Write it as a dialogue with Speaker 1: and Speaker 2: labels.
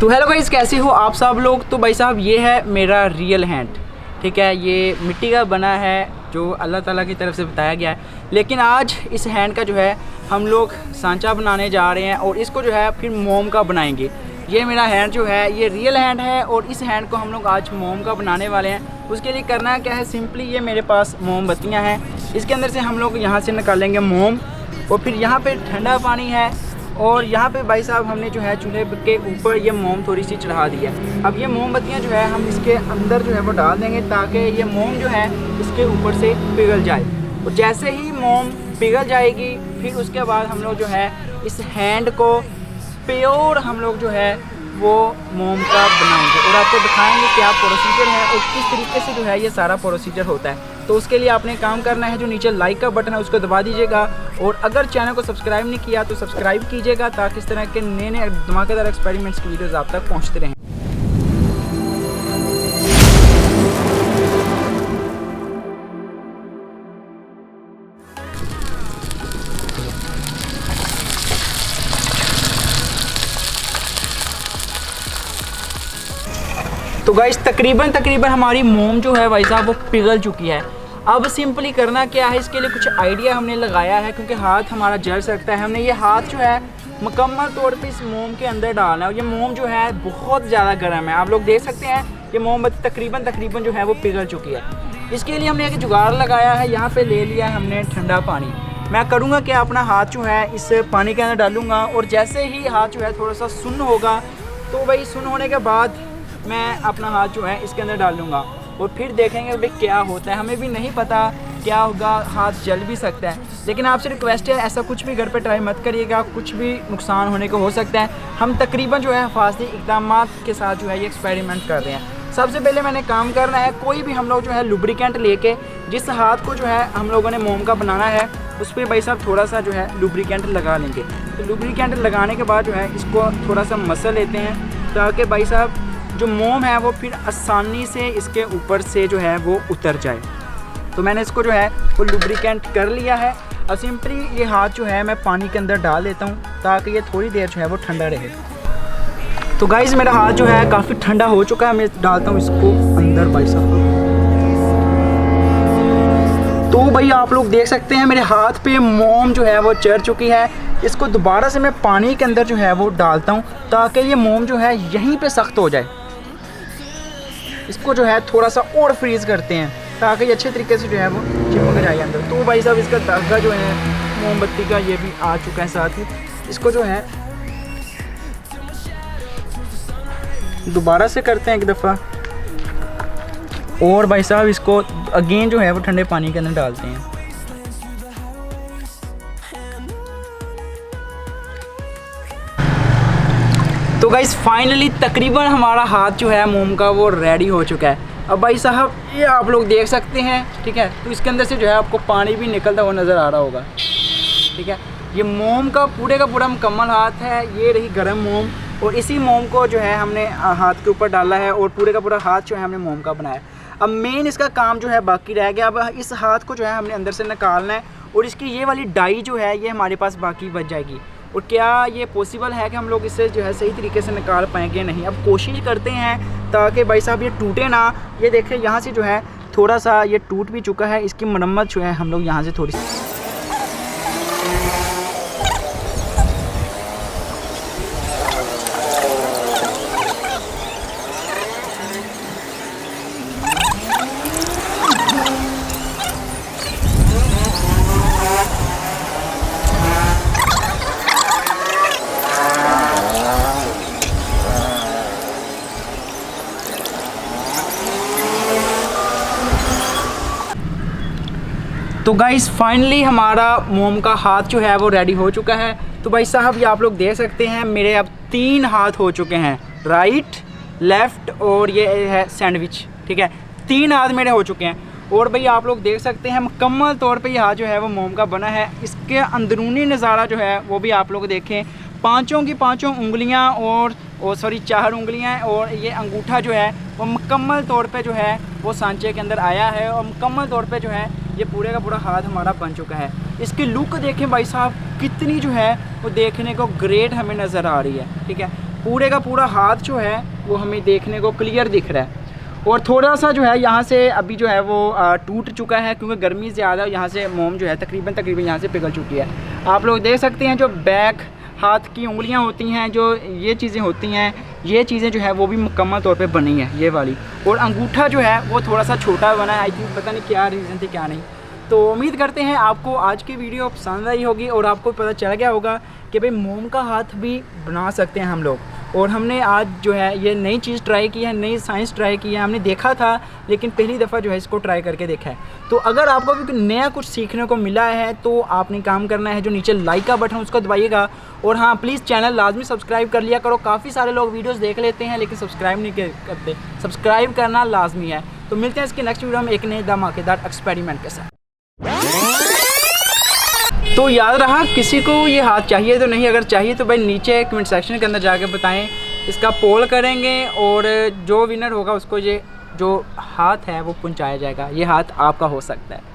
Speaker 1: तो hello guys, कैसे हो आप सब लोग। तो भाई साहब ये है मेरा रियल हैंड, ठीक है। ये मिट्टी का बना है जो अल्लाह ताला की तरफ से बताया गया है। लेकिन आज इस हैंड का जो है हम लोग सांचा बनाने जा रहे हैं और इसको जो है फिर मोम का बनाएंगे। ये मेरा हैंड जो है ये रियल हैंड है और इस हैंड को हम लोग आज मोम का बनाने वाले हैं। उसके लिए करना क्या है, सिंपली ये मेरे पास मोमबत्तियाँ हैं, इसके अंदर से हम लोग यहाँ से निकालेंगे मोम। और फिर यहाँ पे ठंडा पानी है और यहाँ पे भाई साहब हमने जो है चूल्हे के ऊपर ये मोम थोड़ी सी चढ़ा दी है। अब ये मोमबत्तियाँ जो है हम इसके अंदर जो है वो डाल देंगे ताकि ये मोम जो है इसके ऊपर से पिघल जाए। और जैसे ही मोम पिघल जाएगी फिर उसके बाद हम लोग जो है इस हैंड को प्योर हम लोग जो है वो मोम का बनाएंगे और आपको दिखाएंगे क्या प्रोसीजर है और किस तरीके से जो है ये सारा प्रोसीजर होता है। तो उसके लिए आपने काम करना है, जो नीचे लाइक का बटन है उसको दबा दीजिएगा और अगर चैनल को सब्सक्राइब नहीं किया तो सब्सक्राइब कीजिएगा ताकि इस तरह के नए नए धमाकेदार एक्सपेरिमेंट्स की वीडियोज़ आप तक पहुँचते रहें। तो गाइस तकरीबन हमारी मोम जो है भाई साहब वो पिघल चुकी है। अब सिंपली करना क्या है, इसके लिए कुछ आइडिया हमने लगाया है क्योंकि हाथ हमारा जल सकता है। हमने ये हाथ जो है मुकम्मल तौर पे इस मोम के अंदर डालना है और ये मोम जो है बहुत ज़्यादा गर्म है। आप लोग देख सकते हैं ये मोमबत्ती तकरीबन जो है वो पिघल चुकी है। इसके लिए हमने एक जुगाड़ लगाया है, यहाँ पर ले लिया है हमने ठंडा पानी। मैं करूँगा कि अपना हाथ जो है इस पानी के अंदर डालूँगा और जैसे ही हाथ जो है थोड़ा सा सुन्न होगा तो भाई सुन्न होने के बाद मैं अपना हाथ जो है इसके अंदर डाल लूँगा और फिर देखेंगे भाई क्या होता है। हमें भी नहीं पता क्या होगा, हाथ जल भी सकता है। लेकिन आपसे रिक्वेस्ट है ऐसा कुछ भी घर पे ट्राई मत करिएगा, कुछ भी नुकसान होने को हो सकता है। हम तकरीबन जो है हिफाजती इक़दाम के साथ जो है ये एक्सपेरिमेंट कर रहे हैं। सबसे पहले मैंने काम करना है, कोई भी हम लोग जो है लुब्रिकेंट लेके जिस हाथ को जो है हम लोगों ने मोम का बनाना है उस पर भाई साहब थोड़ा सा जो है लुब्रिकेंट लगा लेंगे। तो लुब्रिकेंट लगाने के बाद जो है इसको थोड़ा सा मसल लेते हैं ताकि भाई साहब जो मोम है वो फिर आसानी से इसके ऊपर से जो है वो उतर जाए। तो मैंने इसको जो है वो लुब्रिकेंट कर लिया है। अब सिंपली ये हाथ जो है मैं पानी के अंदर डाल देता हूँ ताकि ये थोड़ी देर जो है वो ठंडा रहे। तो गाइस मेरा हाथ जो है काफ़ी ठंडा हो चुका है, मैं डालता हूँ इसको अंदर भाई साहब। तो भाई आप लोग देख सकते हैं मेरे हाथ पे मोम जो है वो चढ़ चुकी है। इसको दोबारा से मैं पानी के अंदर जो है वो डालता हूँ ताकि ये मोम जो है यहीं पे सख्त हो जाए। इसको जो है थोड़ा सा और फ्रीज़ करते हैं ताकि ये अच्छे तरीके से जो है वो चिपक जाए अंदर। तो भाई साहब इसका धागा जो है मोमबत्ती का ये भी आ चुका है साथ ही। इसको जो है दोबारा से करते हैं एक दफ़ा और भाई साहब इसको अगेन जो है वो ठंडे पानी के अंदर डालते हैं। तो गाइस फाइनली तकरीबन हमारा हाथ जो है मोम का वो रेडी हो चुका है। अब भाई साहब ये आप लोग देख सकते हैं, ठीक है। तो इसके अंदर से जो है आपको पानी भी निकलता हुआ नज़र आ रहा होगा, ठीक है। ये मोम का पूरा मुकम्मल हाथ है। ये रही गरम मोम और इसी मोम को जो है हमने हाथ के ऊपर डाला है और पूरा का पूरा हाथ जो है हमने मोम का बनाया। अब मेन इसका काम जो है बाकी रह गया। अब इस हाथ को जो है हमने अंदर से निकालना है और इसकी ये वाली डाई जो है ये हमारे पास बाकी बच जाएगी। और क्या ये पॉसिबल है कि हम लोग इसे जो है सही तरीके से निकाल पाएंगे? नहीं। अब कोशिश करते हैं ताकि भाई साहब ये टूटे ना। ये देखें यहाँ से जो है थोड़ा सा ये टूट भी चुका है, इसकी मरम्मत जो है हम लोग यहाँ से थोड़ी सी। तो गाइस फाइनली हमारा मोम का हाथ जो है वो रेडी हो चुका है। तो भाई साहब ये आप लोग देख सकते हैं मेरे अब 3 हाथ हो चुके हैं, राइट, लेफ़्ट और ये है सैंडविच, ठीक है। 3 हाथ मेरे हो चुके हैं और भाई आप लोग देख सकते हैं मुकम्मल तौर पे ये हाथ जो है वो मोम का बना है। इसके अंदरूनी नज़ारा जो है वो भी आप लोग देखें। पाँचों की पाँचों उंगलियां और 4 उंगलियां और ये अंगूठा जो है वो मुकम्मल तौर पे जो है वो सांचे के अंदर आया है और मुकम्मल तौर पे जो है ये पूरे का पूरा हाथ हमारा बन चुका है। इसकी लुक देखें भाई साहब कितनी जो है वो देखने को ग्रेट हमें नज़र आ रही है, ठीक है। पूरे का पूरा हाथ जो है वो हमें देखने को क्लियर दिख रहा है। और थोड़ा सा जो है यहाँ से अभी जो है वो टूट चुका है क्योंकि गर्मी ज़्यादा, यहाँ से मोम जो है तकरीबन यहाँ से पिघल चुकी है। आप लोग देख सकते हैं जो बैक हाथ की उंगलियां होती हैं, जो ये चीज़ें होती हैं, ये चीज़ें जो है वो भी मुकम्मल तौर पे बनी है ये वाली। और अंगूठा जो है वो थोड़ा सा छोटा बना है, आई थिंक पता नहीं क्या रीज़न थी क्या नहीं। तो उम्मीद करते हैं आपको आज की वीडियो पसंद आई होगी और आपको पता चल गया होगा कि भाई मोम का हाथ भी बना सकते हैं हम लोग। और हमने आज जो है ये नई चीज़ ट्राई की है, नई साइंस ट्राई की है। हमने देखा था लेकिन पहली दफ़ा जो है इसको ट्राई करके देखा है। तो अगर आपको भी नया कुछ सीखने को मिला है तो आपने काम करना है, जो नीचे लाइक का बटन उसको दबाइएगा। और हाँ, प्लीज़ चैनल लाजमी सब्सक्राइब कर लिया करो। काफ़ी सारे लोग वीडियोस देख लेते हैं लेकिन सब्सक्राइब नहीं करते। सब्सक्राइब करना लाजमी है। तो मिलते हैं इसके नेक्स्ट वीडियो में एक नए धमाकेदार एक्सपेरिमेंट के साथ। तो याद रहा, किसी को ये हाथ चाहिए तो नहीं, अगर चाहिए तो भाई नीचे कमेंट सेक्शन के अंदर जाके बताएं, इसका पोल करेंगे और जो विनर होगा उसको ये जो हाथ है वो पहुंचाया जाएगा। ये हाथ आपका हो सकता है।